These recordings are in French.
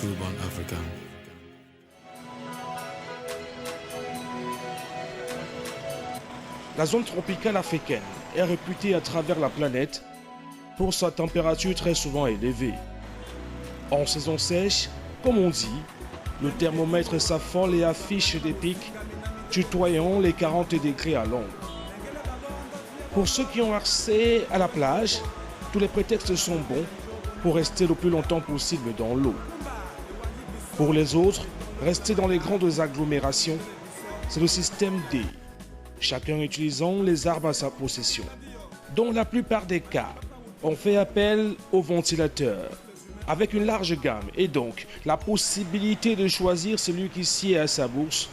True Born African. La zone tropicale africaine est réputée à travers la planète pour sa température très souvent élevée. En saison sèche, comme on dit, le thermomètre s'affole et affiche des pics tutoyant les 40 degrés à l'ombre. Pour ceux qui ont accès à la plage, tous les prétextes sont bons pour rester le plus longtemps possible dans l'eau. Pour les autres, rester dans les grandes agglomérations, c'est le système D, chacun utilisant les arbres à sa possession. Dans la plupart des cas, on fait appel au ventilateur, avec une large gamme et donc la possibilité de choisir celui qui sied à sa bourse.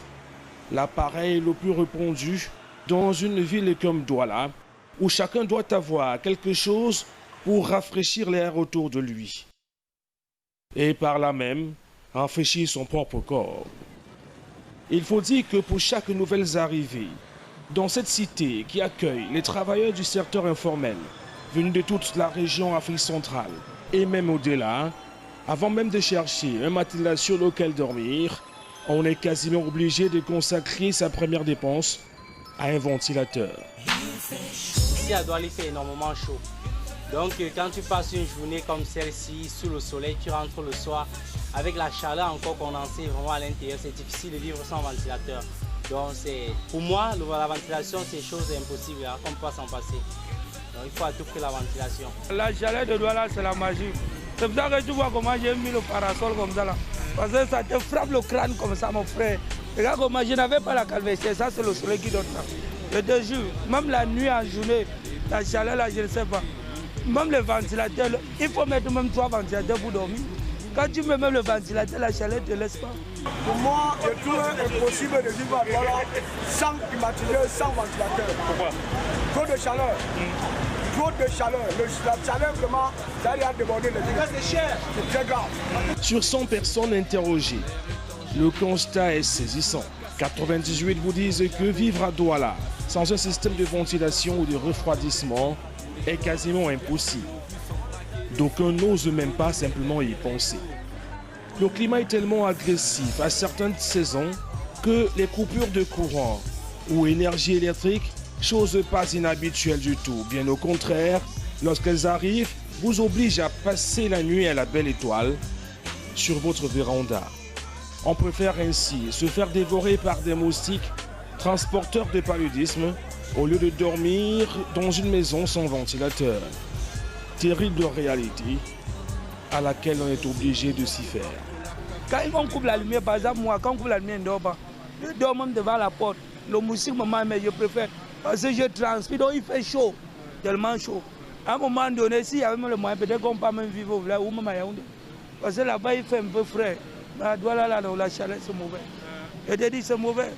L'appareil le plus répandu dans une ville comme Douala, où chacun doit avoir quelque chose pour rafraîchir l'air autour de lui. Et par là même, rafraîchir son propre corps. Il faut dire que pour chaque nouvelle arrivée, dans cette cité qui accueille les travailleurs du secteur informel, venus de toute la région Afrique centrale, et même au-delà, avant même de chercher un matelas sur lequel dormir, on est quasiment obligé de consacrer sa première dépense à un ventilateur. Ici à Douala, il fait énormément chaud. Donc quand tu passes une journée comme celle-ci, sous le soleil, tu rentres le soir, avec la chaleur encore condensée vraiment à l'intérieur, c'est difficile de vivre sans ventilateur. Donc pour moi, la ventilation, c'est chose impossible, hein, on ne peut pas s'en passer. Donc il faut à tout prix la ventilation. La chaleur de Douala, c'est la magie. C'est pour ça que tu vois comment j'ai mis le parasol comme ça là. Parce que ça te frappe le crâne comme ça, mon frère. Regarde comment je n'avais pas la calvitie, ça c'est le soleil qui donne ça. Je te jure, même la nuit en journée, la chaleur là, je ne sais pas. Même le ventilateur, il faut mettre même 3 ventilateurs pour dormir. Quand tu mets même le ventilateur, la chaleur ne te laisse pas. Pour moi, je trouve impossible de vivre à Douala sans climatiseur, sans ventilateur. Pourquoi? Trop de chaleur. Trop de chaleur. La chaleur, vraiment, ça a débordé le dégâts. C'est cher. C'est très grave. Sur 100 personnes interrogées, le constat est saisissant. 98 vous disent que vivre à Douala sans un système de ventilation ou de refroidissement est quasiment impossible. D'aucuns n'osent même pas simplement y penser. Le climat est tellement agressif à certaines saisons que les coupures de courant ou énergie électrique, chose pas inhabituelle du tout. Bien au contraire, lorsqu'elles arrivent, vous obligent à passer la nuit à la belle étoile sur votre véranda. On préfère ainsi se faire dévorer par des moustiques transporteurs de paludisme au lieu de dormir dans une maison sans ventilateur. Terrible réalité à laquelle on est obligé de s'y faire. Quand on coupe la lumière, par exemple, moi, quand on coupe la lumière, je ne dors pas. Je dors même devant la porte. Le moustique me met, mais je préfère. Parce que je transpire, donc il fait chaud, tellement chaud. À un moment donné, s'il y avait même le moyen, peut-être qu'on ne peut pas même vivre au village ou même à Yaoundé. Parce que là-bas, il fait un peu frais. À Douala, là, la chaleur, c'est mauvais. Je te dis, c'est mauvais.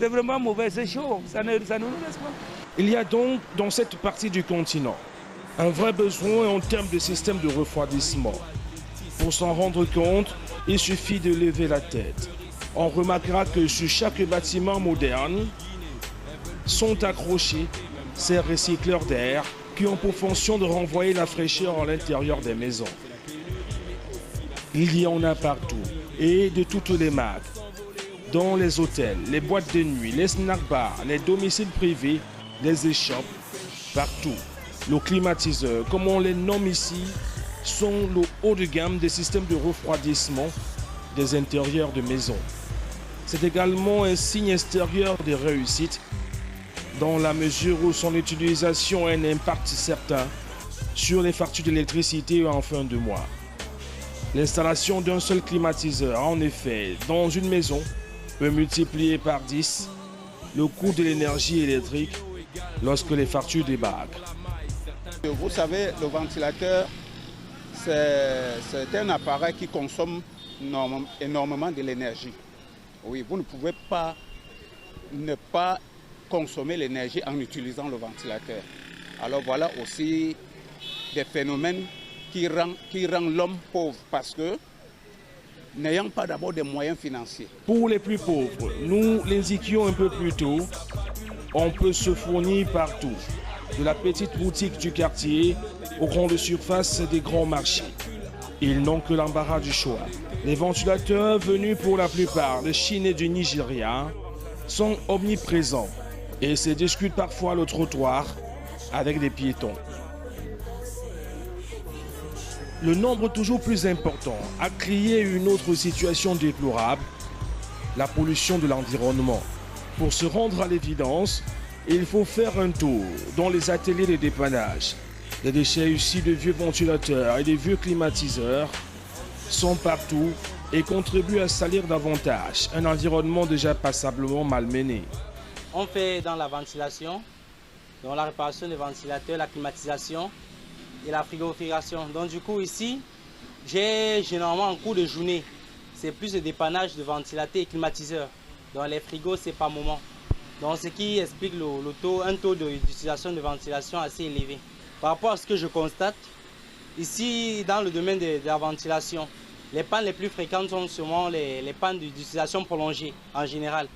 C'est vraiment mauvais, c'est chaud. Ça ne nous laisse pas. Il y a donc, dans cette partie du continent, un vrai besoin en termes de système de refroidissement. Pour s'en rendre compte, il suffit de lever la tête. On remarquera que sur chaque bâtiment moderne sont accrochés ces recycleurs d'air qui ont pour fonction de renvoyer la fraîcheur à l'intérieur des maisons. Il y en a partout et de toutes les marques. Dans les hôtels, les boîtes de nuit, les snack-bars, les domiciles privés, les échoppes, partout. Le climatiseur, comme on les nomme ici, sont le haut de gamme des systèmes de refroidissement des intérieurs de maisons. C'est également un signe extérieur de réussite dans la mesure où son utilisation a un impact certain sur les factures d'électricité en fin de mois. L'installation d'un seul climatiseur, en effet, dans une maison, peut multiplier par 10 le coût de l'énergie électrique lorsque les factures débarquent. Vous savez, le ventilateur, c'est un appareil qui consomme énormément de l'énergie. Oui, vous ne pouvez pas ne pas consommer l'énergie en utilisant le ventilateur. Alors voilà aussi des phénomènes qui rendent l'homme pauvre parce que n'ayant pas d'abord des moyens financiers. Pour les plus pauvres, nous l'indiquions un peu plus tôt, on peut se fournir partout, de la petite boutique du quartier aux grandes surfaces des grands marchés. Ils n'ont que l'embarras du choix. Les ventilateurs, venus pour la plupart de Chine et du Nigeria, sont omniprésents et se discutent parfois le trottoir avec des piétons. Le nombre toujours plus important a créé une autre situation déplorable, la pollution de l'environnement. Pour se rendre à l'évidence, il faut faire un tour dans les ateliers de dépannage. Les déchets issus de vieux ventilateurs et de vieux climatiseurs sont partout et contribuent à salir davantage un environnement déjà passablement malmené. On fait dans la ventilation, dans la réparation des ventilateurs, la climatisation et la frigorification. Donc du coup ici, j'ai généralement en cours de journée, c'est plus de dépannage de ventilateurs et climatiseurs. Dans les frigos, c'est par moment. Donc ce qui explique un taux d'utilisation de ventilation assez élevé. Par rapport à ce que je constate, ici dans le domaine de la ventilation, les pannes les plus fréquentes sont sûrement les pannes d'utilisation prolongée en général.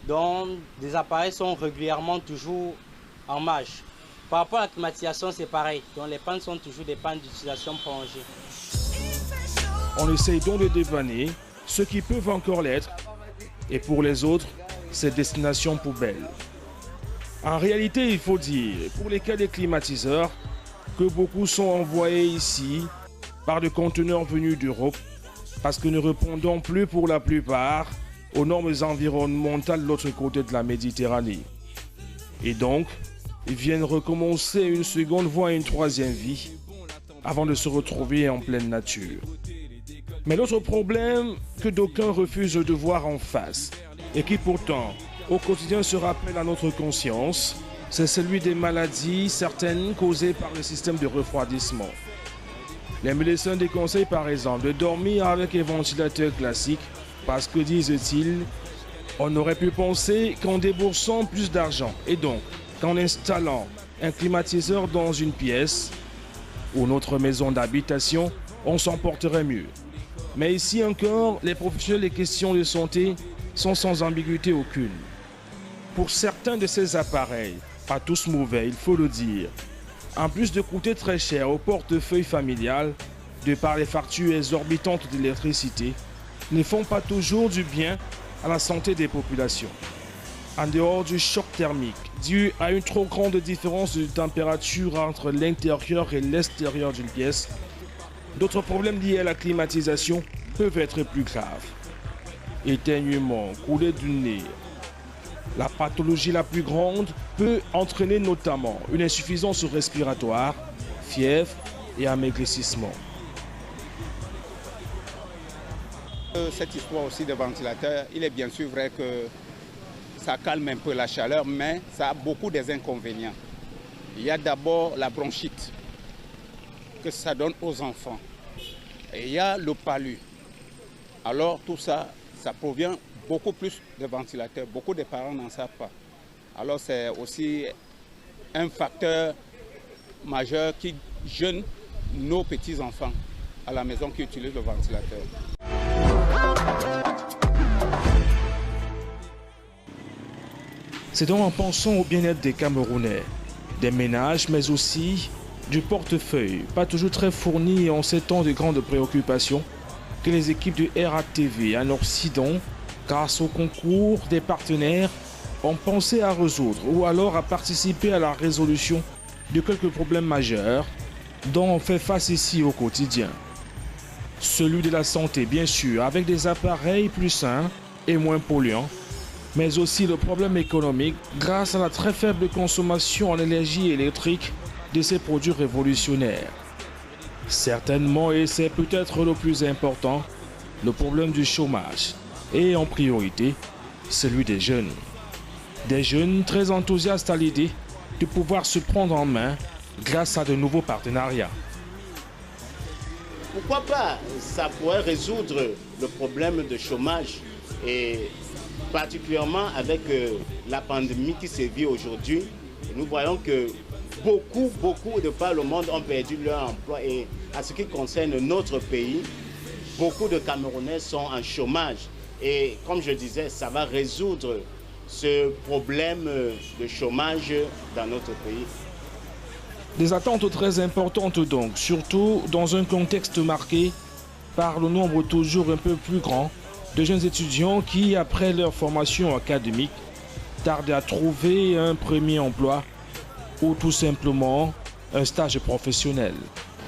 Donc des appareils sont régulièrement toujours en marche. Par rapport à la climatisation, c'est pareil. Donc les pannes sont toujours des pannes d'utilisation prolongée. On essaye donc de dépanner ceux qui peuvent encore l'être, et pour les autres, c'est destination poubelle. En réalité, il faut dire, pour les cas des climatiseurs, que beaucoup sont envoyés ici par des conteneurs venus d'Europe parce que ne répondons plus pour la plupart aux normes environnementales de l'autre côté de la Méditerranée. Et donc, ils viennent recommencer une seconde voire une troisième vie avant de se retrouver en pleine nature. Mais l'autre problème que d'aucuns refusent de voir en face et qui pourtant au quotidien se rappelle à notre conscience, c'est celui des maladies certaines causées par le système de refroidissement. Les médecins déconseillent par exemple de dormir avec un ventilateur classique parce que, disent-ils, on aurait pu penser qu'en déboursant plus d'argent et donc qu'en installant un climatiseur dans une pièce ou notre maison d'habitation, on s'en porterait mieux. Mais ici encore, les professionnels des questions de santé sont sans ambiguïté aucune. Pour certains de ces appareils, pas tous mauvais, il faut le dire, en plus de coûter très cher au portefeuille familial, de par les factures exorbitantes d'électricité, ne font pas toujours du bien à la santé des populations. En dehors du choc thermique, dû à une trop grande différence de température entre l'intérieur et l'extérieur d'une pièce, d'autres problèmes liés à la climatisation peuvent être plus graves. Éternuement, coulée du nez. La pathologie la plus grande peut entraîner notamment une insuffisance respiratoire, fièvre et amaigrissement. Cette histoire aussi de ventilateur, il est bien sûr vrai que ça calme un peu la chaleur, mais ça a beaucoup des inconvénients. Il y a d'abord la bronchite que ça donne aux enfants. Et il y a le palu. Alors tout ça, ça provient beaucoup plus de ventilateurs. Beaucoup de parents n'en savent pas. Alors c'est aussi un facteur majeur qui gêne nos petits-enfants à la maison qui utilisent le ventilateur. C'est donc en pensant au bien-être des Camerounais, des ménages, mais aussi du portefeuille, pas toujours très fourni en ces temps de grandes préoccupations, que les équipes de RATV en Occident, grâce au concours des partenaires, ont pensé à résoudre ou alors à participer à la résolution de quelques problèmes majeurs dont on fait face ici au quotidien. Celui de la santé, bien sûr, avec des appareils plus sains et moins polluants, mais aussi le problème économique grâce à la très faible consommation en énergie électrique de ces produits révolutionnaires. Certainement, et c'est peut-être le plus important, le problème du chômage et en priorité, celui des jeunes. Des jeunes très enthousiastes à l'idée de pouvoir se prendre en main grâce à de nouveaux partenariats. Pourquoi pas? Ça pourrait résoudre le problème de chômage et particulièrement avec la pandémie qui se vit aujourd'hui. Nous voyons que beaucoup de par le monde ont perdu leur emploi et à ce qui concerne notre pays, beaucoup de Camerounais sont en chômage. Et comme je disais, ça va résoudre ce problème de chômage dans notre pays. Des attentes très importantes donc, surtout dans un contexte marqué par le nombre toujours un peu plus grand de jeunes étudiants qui, après leur formation académique, tardent à trouver un premier emploi ou tout simplement un stage professionnel.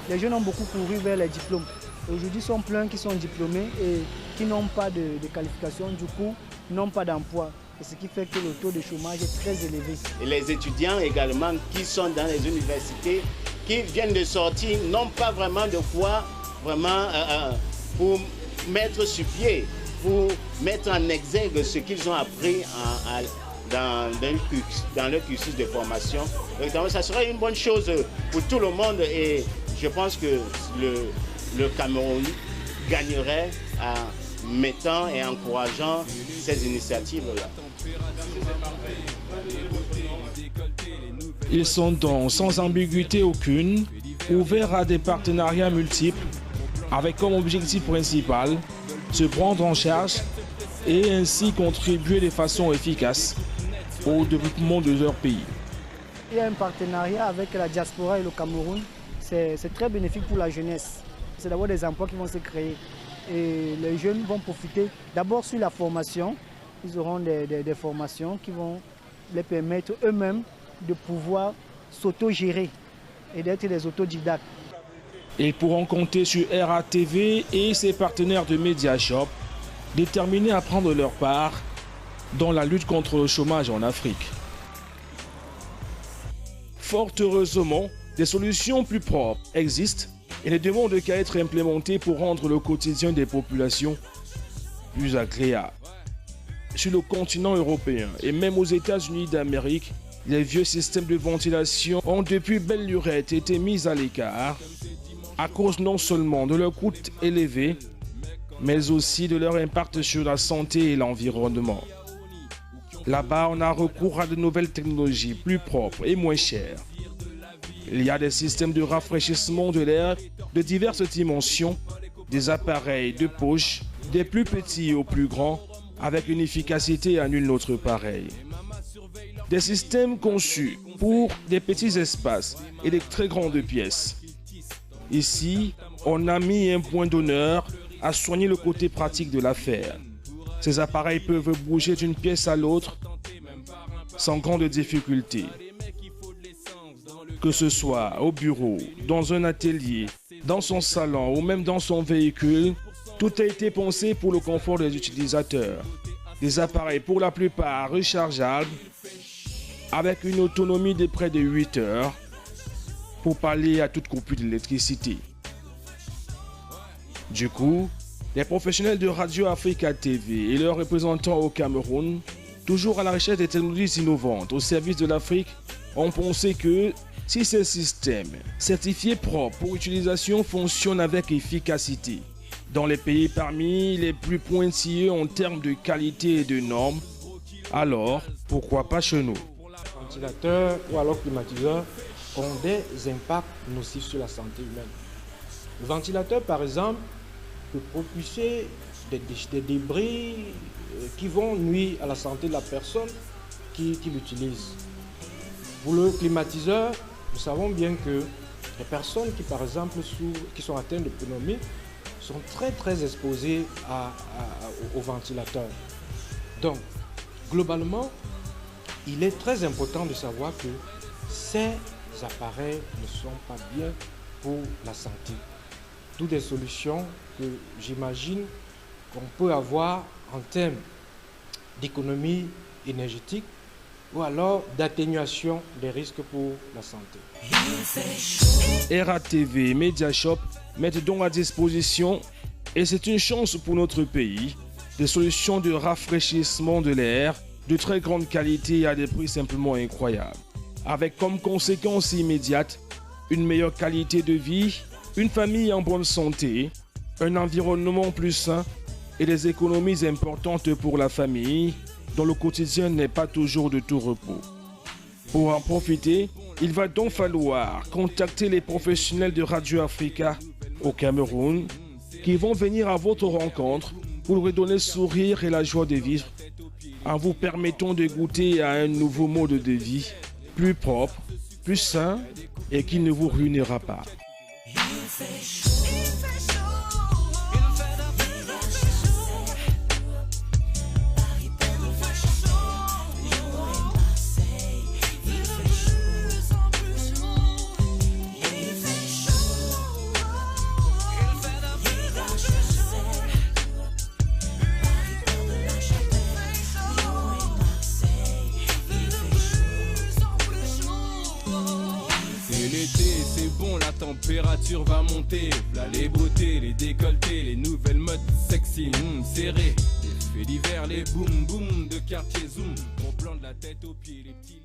Les jeunes ont beaucoup couru vers les diplômes. Aujourd'hui, ils sont pleins qui sont diplômés et qui n'ont pas de qualification, du coup, n'ont pas d'emploi. Ce qui fait que le taux de chômage est très élevé. Et les étudiants également qui sont dans les universités, qui viennent de sortir, n'ont pas vraiment de quoi pour mettre sur pied, pour mettre en exergue ce qu'ils ont appris dans leur cursus de formation. Donc, ça serait une bonne chose pour tout le monde et je pense que le Cameroun gagnerait en mettant et encourageant ces initiatives-là. Ils sont donc sans ambiguïté aucune, ouverts à des partenariats multiples, avec comme objectif principal se prendre en charge et ainsi contribuer de façon efficace au développement de leur pays. Il y a un partenariat avec la diaspora et le Cameroun, c'est très bénéfique pour la jeunesse. C'est d'avoir des emplois qui vont se créer et les jeunes vont profiter d'abord sur la formation. Ils auront des formations qui vont les permettre eux-mêmes de pouvoir s'auto-gérer et d'être des autodidactes. Ils pourront compter sur RATV et ses partenaires de Mediashop, déterminés à prendre leur part dans la lutte contre le chômage en Afrique. Fort heureusement, des solutions plus propres existent et ne demandent qu'à être implémentées pour rendre le quotidien des populations plus agréable. Sur le continent européen et même aux États-Unis d'Amérique, les vieux systèmes de ventilation ont depuis belle lurette été mis à l'écart à cause non seulement de leur coût élevé, mais aussi de leur impact sur la santé et l'environnement. Là-bas, on a recours à de nouvelles technologies plus propres et moins chères. Il y a des systèmes de rafraîchissement de l'air de diverses dimensions, des appareils de poche, des plus petits aux plus grands, avec une efficacité à nul autre pareille. Des systèmes conçus pour des petits espaces et des très grandes pièces. Ici, on a mis un point d'honneur à soigner le côté pratique de l'affaire. Ces appareils peuvent bouger d'une pièce à l'autre sans grande difficulté. Que ce soit au bureau, dans un atelier, dans son salon ou même dans son véhicule, tout a été pensé pour le confort des utilisateurs. Des appareils pour la plupart rechargeables, avec une autonomie de près de 8 heures, pour pallier à toute coupure d'électricité. Du coup, les professionnels de Radio Africa TV et leurs représentants au Cameroun, toujours à la recherche des technologies innovantes au service de l'Afrique, ont pensé que si ces systèmes certifiés propres pour utilisation fonctionnent avec efficacité dans les pays parmi les plus pointilleux en termes de qualité et de normes, alors pourquoi pas chez nous? Ventilateurs ou alors climatiseurs ont des impacts nocifs sur la santé humaine. Le ventilateur, par exemple, peut propulser des débris qui vont nuire à la santé de la personne qui l'utilise. Pour le climatiseur, nous savons bien que les personnes qui, par exemple, qui sont atteintes de pneumonie sont très exposées au ventilateur. Donc, globalement, il est très important de savoir que ces appareils ne sont pas bien pour la santé. D'où des solutions que j'imagine qu'on peut avoir en termes d'économie énergétique ou alors d'atténuation des risques pour la santé. RATV et Mediashop mettent donc à disposition, et c'est une chance pour notre pays, des solutions de rafraîchissement de l'air de très grande qualité à des prix simplement incroyables, avec comme conséquence immédiate une meilleure qualité de vie, une famille en bonne santé, un environnement plus sain et des économies importantes pour la famille dont le quotidien n'est pas toujours de tout repos. Pour en profiter, il va donc falloir contacter les professionnels de Radio Africa au Cameroun qui vont venir à votre rencontre pour vous redonner le sourire et la joie de vivre en vous permettant de goûter à un nouveau mode de vie plus propre, plus sain et qui ne vous ruinera pas. température va monter. Là les beautés, les décolletés, les nouvelles modes sexy, serrées. Les faits divers, les boum boum de quartier zoom. On plante la tête aux pieds, les petits...